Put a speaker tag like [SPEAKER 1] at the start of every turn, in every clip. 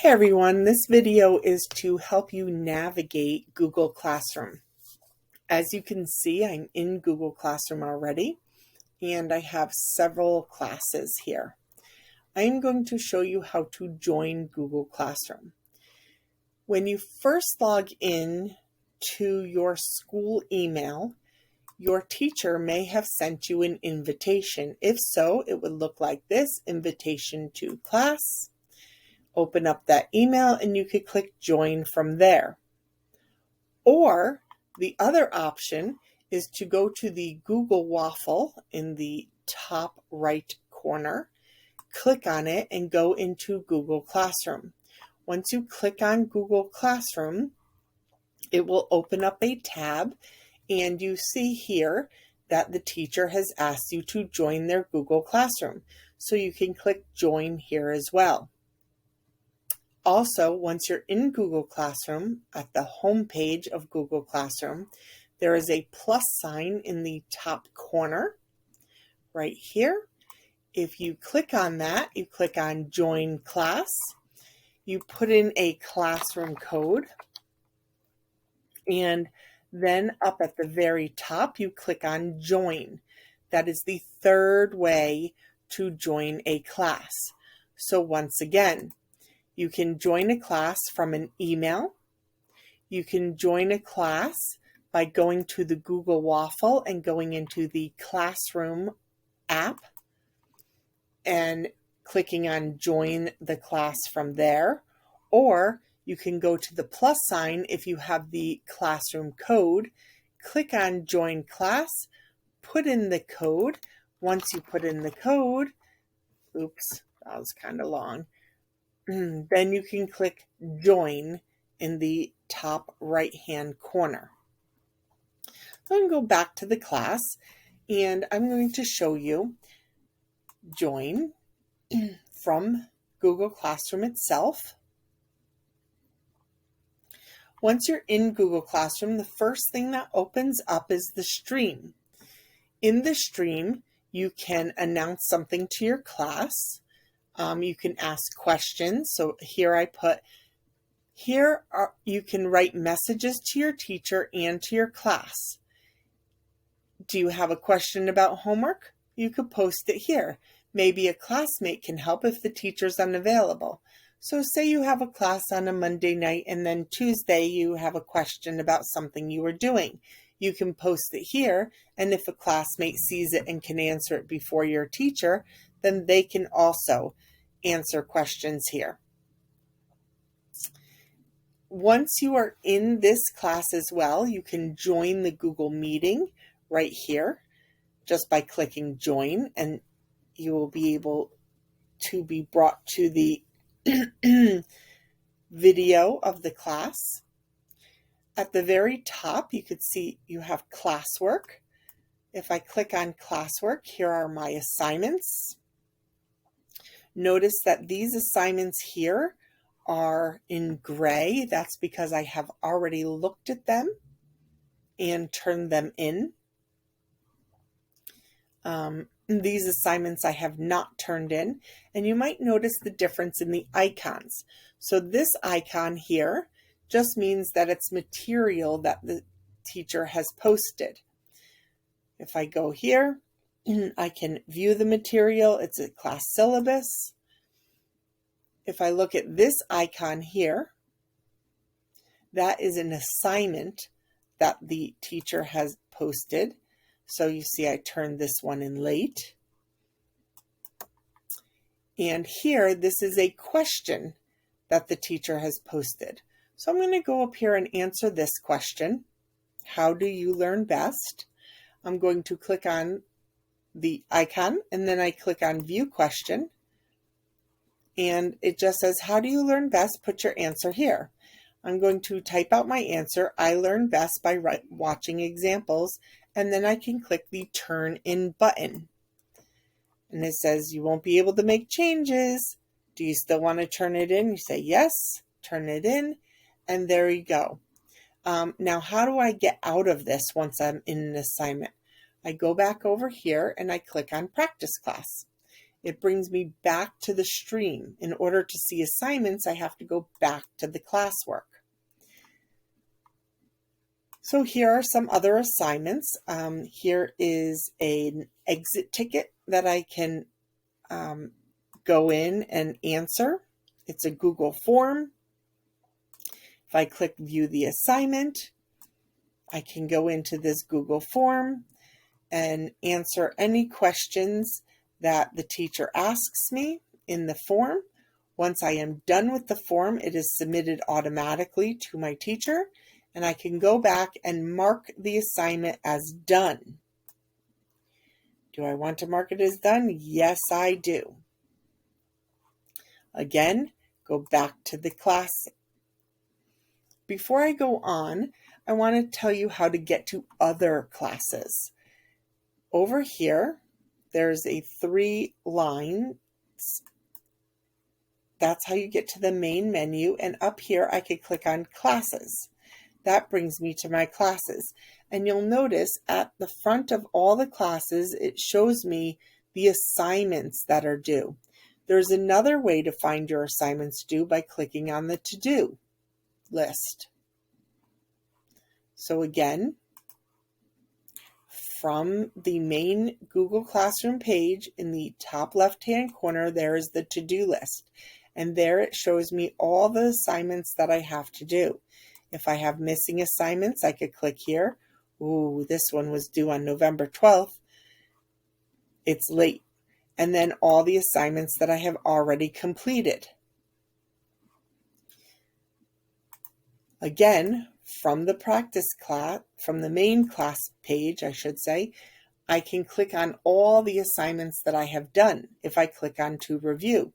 [SPEAKER 1] Hey everyone, this video is to help you navigate Google Classroom. As you can see, I'm in Google Classroom already, and I have several classes here. I am going to show you how to join Google Classroom. When you first log in to your school email, your teacher may have sent you an invitation. If so, it would look like this: invitation to class. Open up that email and you could click join from there. Or the other option is to go to the Google waffle in the top right corner, click on it and go into Google Classroom. Once you click on Google Classroom, it will open up a tab and you see here that the teacher has asked you to join their Google Classroom. So you can click join here as well. Also, once you're in Google Classroom, at the home page of Google Classroom, there is a plus sign in the top corner right here. If you click on that, you click on Join Class. You put in a classroom code, and then up at the very top, you click on Join. That is the third way to join a class. So once again, you can join a class from an email. You can join a class by going to the Google waffle and going into the Classroom app and clicking on join the class from there. Or you can go to the plus sign if you have the classroom code, click on join class, put in the code. Once you put in the code, oops, that was kind of long. Then you can click join in the top right hand corner. So I'm going to go back to the class and I'm going to show you join from Google Classroom itself. Once you're in Google Classroom, the first thing that opens up is the stream. In the stream, you can announce something to your class. You can ask questions. So here you can write messages to your teacher and to your class. Do you have a question about homework? You could post it here. Maybe a classmate can help if the teacher's unavailable. So say you have a class on a Monday night and then Tuesday you have a question about something you were doing. You can post it here, and if a classmate sees it and can answer it before your teacher, then they can also answer questions here. Once you are in this class as well, you can join the Google meeting right here just by clicking join, and you will be able to be brought to the video of the class. At the very top, you could see you have Classwork. If I click on Classwork, here are my assignments. Notice that these assignments here are in gray. That's because I have already looked at them and turned them in. These assignments I have not turned in, and you might notice the difference in the icons. So this icon here just means that it's material that the teacher has posted. If I go here, I can view the material. It's a class syllabus. If I look at this icon here, that is an assignment that the teacher has posted. So you see I turned this one in late. And here, this is a question that the teacher has posted. So I'm going to go up here and answer this question. How do you learn best? I'm going to click on the icon and then I click on view question. And it just says, how do you learn best? Put your answer here. I'm going to type out my answer. I learn best by watching examples. And then I can click the turn in button. And it says you won't be able to make changes. Do you still want to turn it in? You say yes, turn it in, and there you go. Now, how do I get out of this once I'm in an assignment? I go back over here and I click on practice class. it brings me back to the stream. In order to see assignments, I have to go back to the classwork. So here are some other assignments. Here is an exit ticket that I can go in and answer. It's a Google form. If I click view the assignment, I can go into this Google form and answer any questions that the teacher asks me in the form. Once I am done with the form, it is submitted automatically to my teacher, and I can go back and mark the assignment as done. Do I want to mark it as done? Yes, I do. Again, go back to the class. Before I go on, I want to tell you how to get to other classes. Over here, there's a 3 lines. That's how you get to the main menu. And up here, I could click on classes. That brings me to my classes. And you'll notice at the front of all the classes, it shows me the assignments that are due. There's another way to find your assignments due by clicking on the to-do list. So again, from the main Google Classroom page in the top left-hand corner, there is the to-do list. And there it shows me all the assignments that I have to do. If I have missing assignments, I could click here. Ooh, this one was due on November 12th. It's late. And then all the assignments that I have already completed. Again, from the practice class, from the main class page, I should say, I can click on all the assignments that I have done if I click on to review.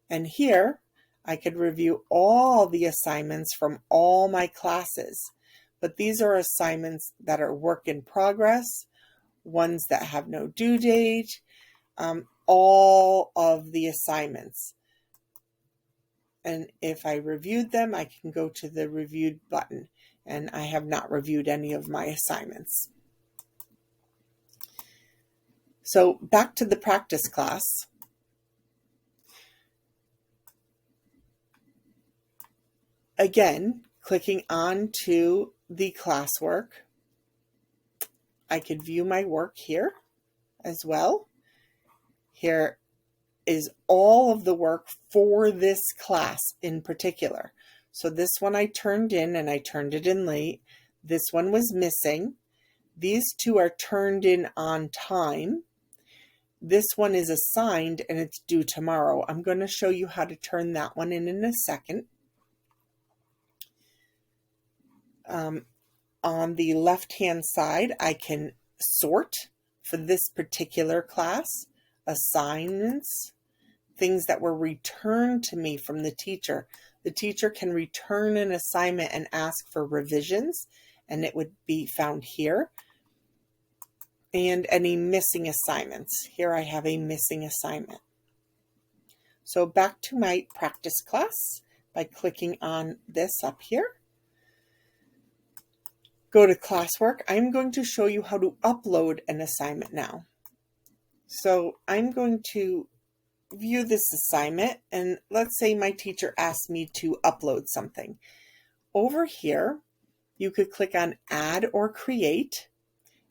[SPEAKER 1] And here, I could review all the assignments from all my classes. But these are assignments that are work in progress, ones that have no due date, all of the assignments. And if I reviewed them, I can go to the reviewed button. And I have not reviewed any of my assignments. So back to the practice class. Again, clicking on to the classwork, I could view my work here as well. Here is all of the work for this class in particular. So this one I turned in, and I turned it in late. This one was missing. These 2 are turned in on time. This one is assigned and it's due tomorrow. I'm going to show you how to turn that one in a second. On the left-hand side, I can sort for this particular class, assignments, things that were returned to me from the teacher. The teacher can return an assignment and ask for revisions, and it would be found here. And any missing assignments. Here I have a missing assignment. So back to my practice class by clicking on this up here. Go to Classwork. I'm going to show you how to upload an assignment now. So I'm going to view this assignment, and let's say my teacher asked me to upload something. Over here, you could click on Add or Create,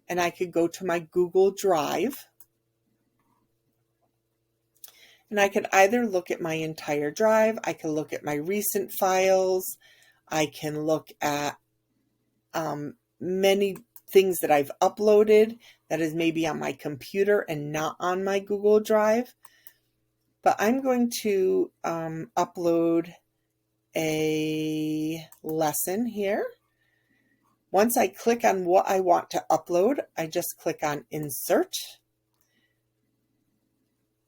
[SPEAKER 1] and I could go to my Google Drive. And I could either look at my entire drive, I can look at my recent files, I can look at many things that I've uploaded that is maybe on my computer and not on my Google Drive. But I'm going to upload a lesson here. Once I click on what I want to upload, I just click on Insert.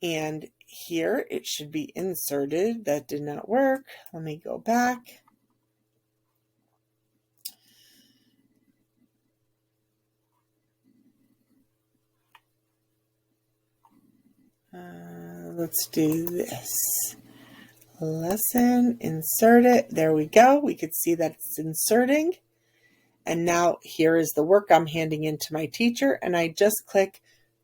[SPEAKER 1] And here it should be inserted. That did not work. Let me go back. Let's do this. Lesson, insert it. There we go. We could see that it's inserting. And now here is the work I'm handing in to my teacher, and I just click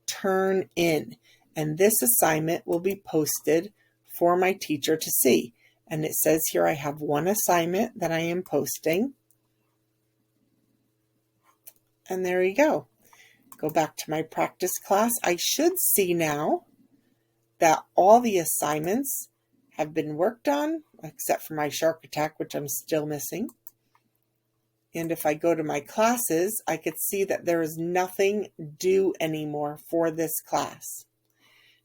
[SPEAKER 1] Turn In. and this assignment will be posted for my teacher to see. And it says here I have one assignment that I am posting. And there you go. Go back to my practice class. I should see now that all the assignments have been worked on, except for my shark attack, which I'm still missing. And if I go to my classes, I could see that there is nothing due anymore for this class.